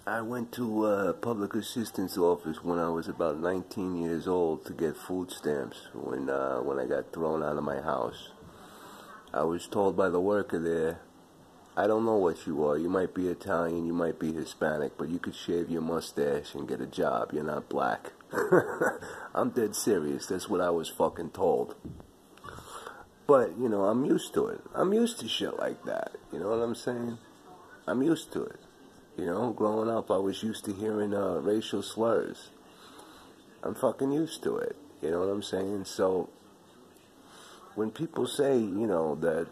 I went to a public assistance office when I was about 19 years old to get food stamps when I got thrown out of my house. I was told by the worker there, I don't know what you are. You might be Italian, you might be Hispanic, but you could shave your mustache and get a job. You're not black. I'm dead serious. That's what I was fucking told. But, you know, I'm used to it. I'm used to shit like that. You know what I'm saying? I'm used to it. You know, growing up, I was used to hearing racial slurs. I'm fucking used to it. You know what I'm saying? So, when people say, you know, that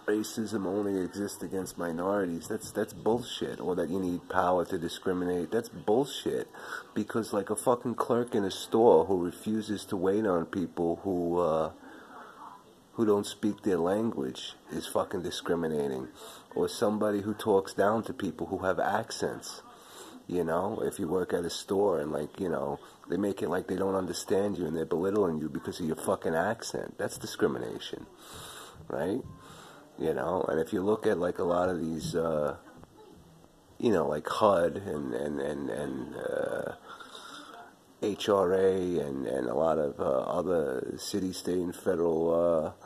racism only exists against minorities, that's bullshit. Or that you need power to discriminate, that's bullshit. Because like a fucking clerk in a store who refuses to wait on people who don't speak their language is fucking discriminating. Or somebody who talks down to people who have accents. You know, if you work at a store and, like, you know, they make it like they don't understand you and they're belittling you because of your fucking accent. That's discrimination, right? You know, and if you look at, like, a lot of these, you know, like HUD and HRA and a lot of other city, state, and federal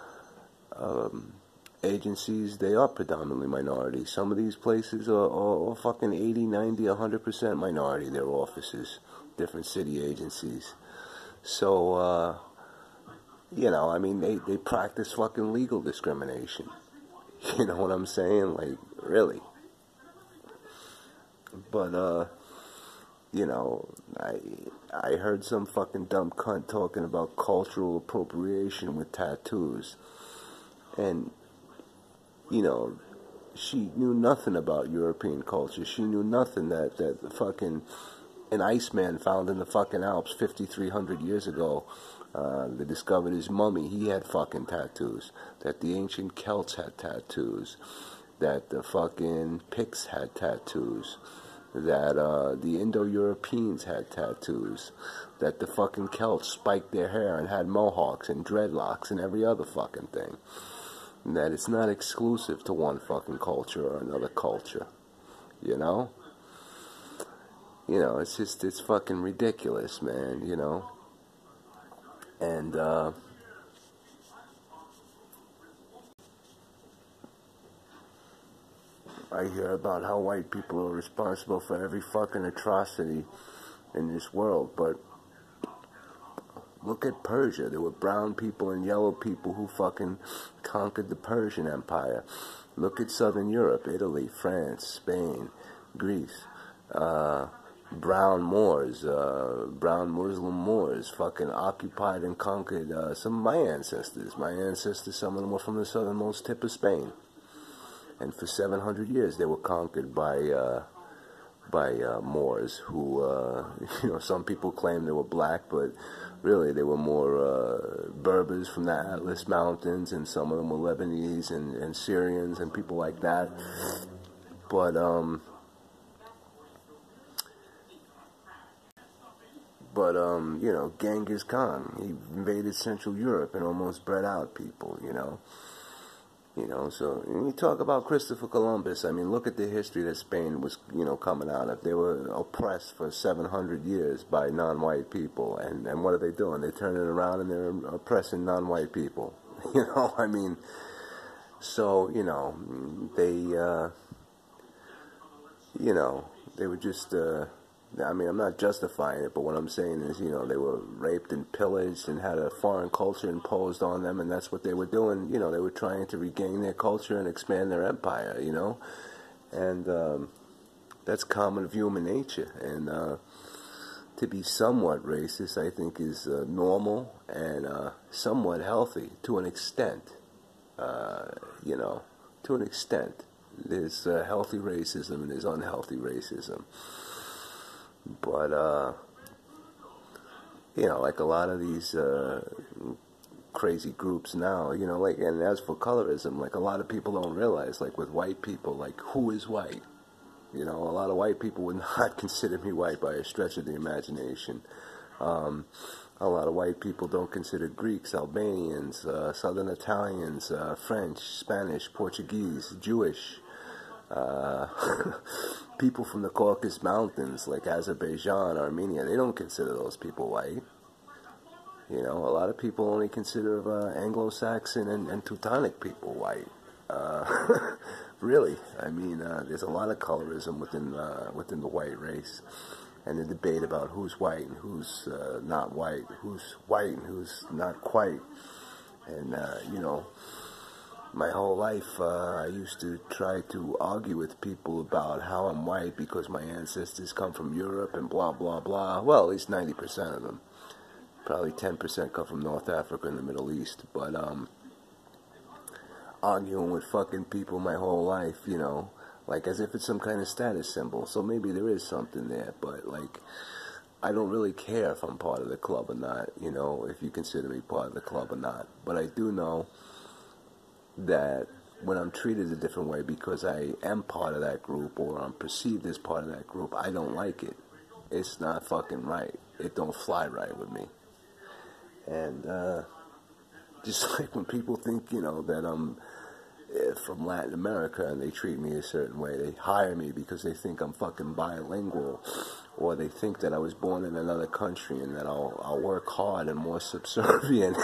agencies, they are predominantly minority. Some of these places are fucking 80, 90, 100% minority, their offices, different city agencies. So, you know, I mean, they practice fucking legal discrimination. You know what I'm saying? Like, really. But, you know, I heard some fucking dumb cunt talking about cultural appropriation with tattoos. And, you know, she knew nothing about European culture. She knew nothing that the fucking an Iceman found in the fucking Alps 5,300 years ago. They discovered his mummy. He had fucking tattoos. That the ancient Celts had tattoos. That the fucking Picts had tattoos. That the Indo-Europeans had tattoos. That the fucking Celts spiked their hair and had mohawks and dreadlocks and every other fucking thing. And that it's not exclusive to one fucking culture or another culture. You know? You know, it's just, it's fucking ridiculous, man, you know? And, I hear about how white people are responsible for every fucking atrocity in this world, but look at Persia. There were brown people and yellow people who fucking conquered the Persian Empire. Look at Southern Europe, Italy, France, Spain, Greece. Brown Moors, brown Muslim Moors fucking occupied and conquered some of my ancestors. My ancestors, some of them were from the southernmost tip of Spain. And for 700 years they were conquered by Moors who, you know, some people claim they were black, but really they were more Berbers from the Atlas Mountains, and some of them were Lebanese and Syrians and people like that. But, you know, Genghis Khan, he invaded Central Europe and almost bred out people, you know. You know, so when you talk about Christopher Columbus, I mean, look at the history that Spain was, you know, coming out of. They were oppressed for 700 years by non-white people, and what are they doing? They're turning around and they're oppressing non-white people. You know, I mean, so, you know, they, you know, they were just, I mean, I'm not justifying it, but what I'm saying is, you know, they were raped and pillaged and had a foreign culture imposed on them, and that's what they were doing. You know, they were trying to regain their culture and expand their empire, you know, and that's common of human nature. And to be somewhat racist, I think, is normal and somewhat healthy to an extent, you know, to an extent. There's healthy racism and there's unhealthy racism. But, you know, like a lot of these crazy groups now, you know, like, and as for colorism, like, a lot of people don't realize, like, with white people, like, who is white? You know, a lot of white people would not consider me white by a stretch of the imagination. A lot of white people don't consider Greeks, Albanians, Southern Italians, French, Spanish, Portuguese, Jewish, Uh, people from the Caucasus Mountains, like Azerbaijan, Armenia, they don't consider those people white. You know, a lot of people only consider Anglo-Saxon and Teutonic people white. Really, I mean, there's a lot of colorism within the white race, and the debate about who's white and who's not white, who's white and who's not quite. And you know, my whole life I used to try to argue with people about how I'm white because my ancestors come from Europe and blah blah blah. Well, at least 90% of them. Probably 10% come from North Africa and the Middle East. But arguing with fucking people my whole life, you know, like as if it's some kind of status symbol. So maybe there is something there, but like I don't really care if I'm part of the club or not, you know, if you consider me part of the club or not. But I do know that when I'm treated a different way because I am part of that group or I'm perceived as part of that group, I don't like it. It's not fucking right. It don't fly right with me. And just like when people think, you know, that I'm from Latin America and they treat me a certain way, they hire me because they think I'm fucking bilingual, or they think that I was born in another country and that I'll work hard and more subservient.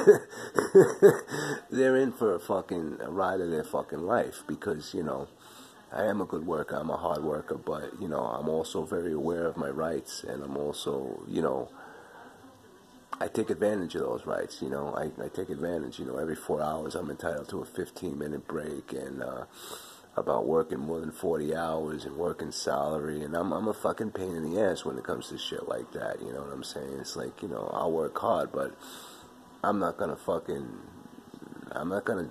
They're in for a ride of their fucking life because, you know, I am a good worker, I'm a hard worker, but, you know, I'm also very aware of my rights, and I'm also, you know, I take advantage of those rights, you know. I take advantage, you know, every 4 hours I'm entitled to a 15-minute break, and about working more than 40 hours and working salary, and I'm a fucking pain in the ass when it comes to shit like that, you know what I'm saying? It's like, you know, I'll work hard, but I'm not gonna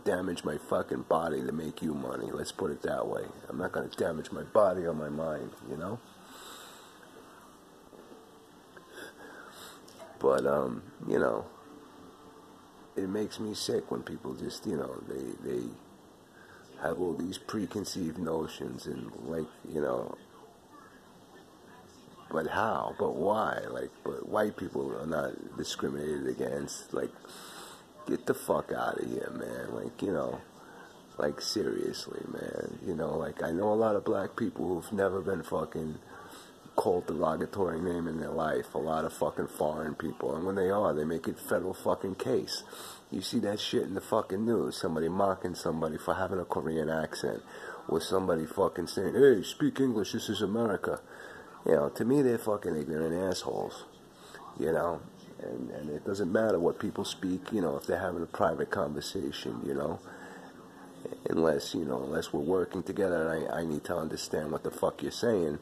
damage my fucking body to make you money, let's put it that way. I'm not gonna damage my body or my mind, you know? But, you know, it makes me sick when people just, you know, they have all these preconceived notions and, like, you know, but how? But why? Like, but white people are not discriminated against. Like, get the fuck out of here, man. Like, you know, like, seriously, man. You know, like, I know a lot of black people who've never been fucking called derogatory name in their life, a lot of fucking foreign people, and when they are, they make it federal fucking case. You see that shit in the fucking news, somebody mocking somebody for having a Korean accent, or somebody fucking saying, hey, speak English, this is America. You know, to me, they're fucking ignorant assholes, you know, and it doesn't matter what people speak, you know, if they're having a private conversation, you know, unless we're working together and I need to understand what the fuck you're saying.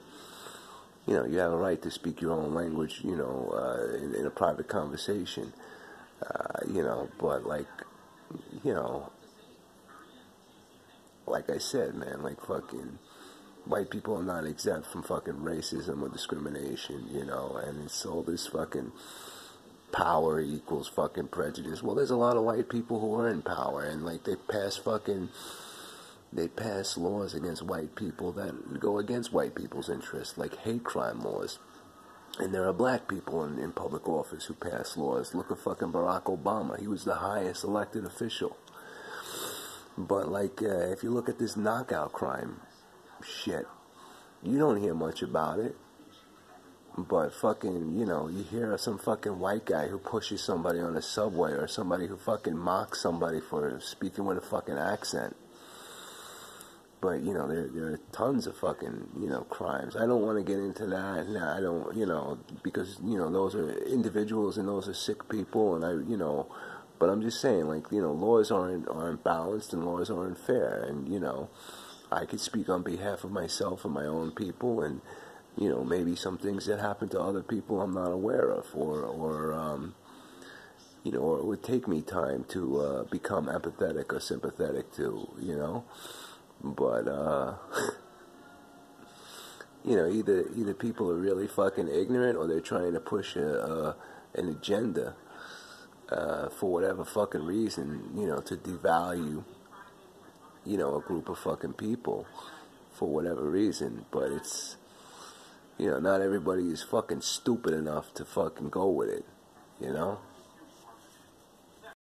You know, you have a right to speak your own language, you know, in a private conversation, you know, but, like, you know, like I said, man, like, fucking, white people are not exempt from fucking racism or discrimination, you know, and it's all this fucking power equals fucking prejudice. Well, there's a lot of white people who are in power, and, like, they pass laws against white people that go against white people's interests, like hate crime laws. And there are black people in public office who pass laws. Look at fucking Barack Obama. He was the highest elected official. But, like, if you look at this knockout crime shit, you don't hear much about it. But fucking, you know, you hear some fucking white guy who pushes somebody on a subway, or somebody who fucking mocks somebody for speaking with a fucking accent. But, you know, there are tons of fucking, you know, crimes. I don't want to get into that. Nah, I don't, you know, because, you know, those are individuals and those are sick people, and you know, but I'm just saying, like, you know, laws aren't balanced and laws aren't fair, and, you know, I could speak on behalf of myself and my own people, and, you know, maybe some things that happen to other people I'm not aware of, or you know, or it would take me time to become empathetic or sympathetic to, you know. But, you know, either people are really fucking ignorant, or they're trying to push an agenda for whatever fucking reason, you know, to devalue, you know, a group of fucking people for whatever reason. But it's, you know, not everybody is fucking stupid enough to fucking go with it, you know.